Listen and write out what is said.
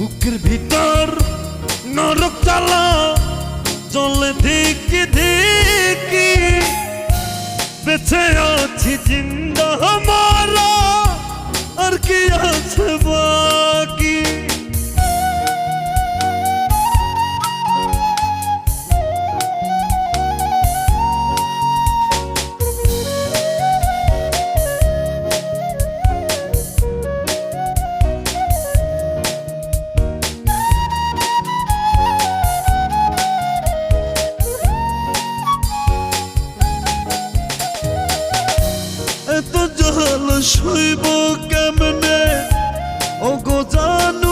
বুকের ভিতর নরক জ্বালা চলে ধিকি ধিকি, বেঁচে আছি জিন্দা মারা আর কি আছে বাকি। এত জল সইব কেমনে ও গো জানু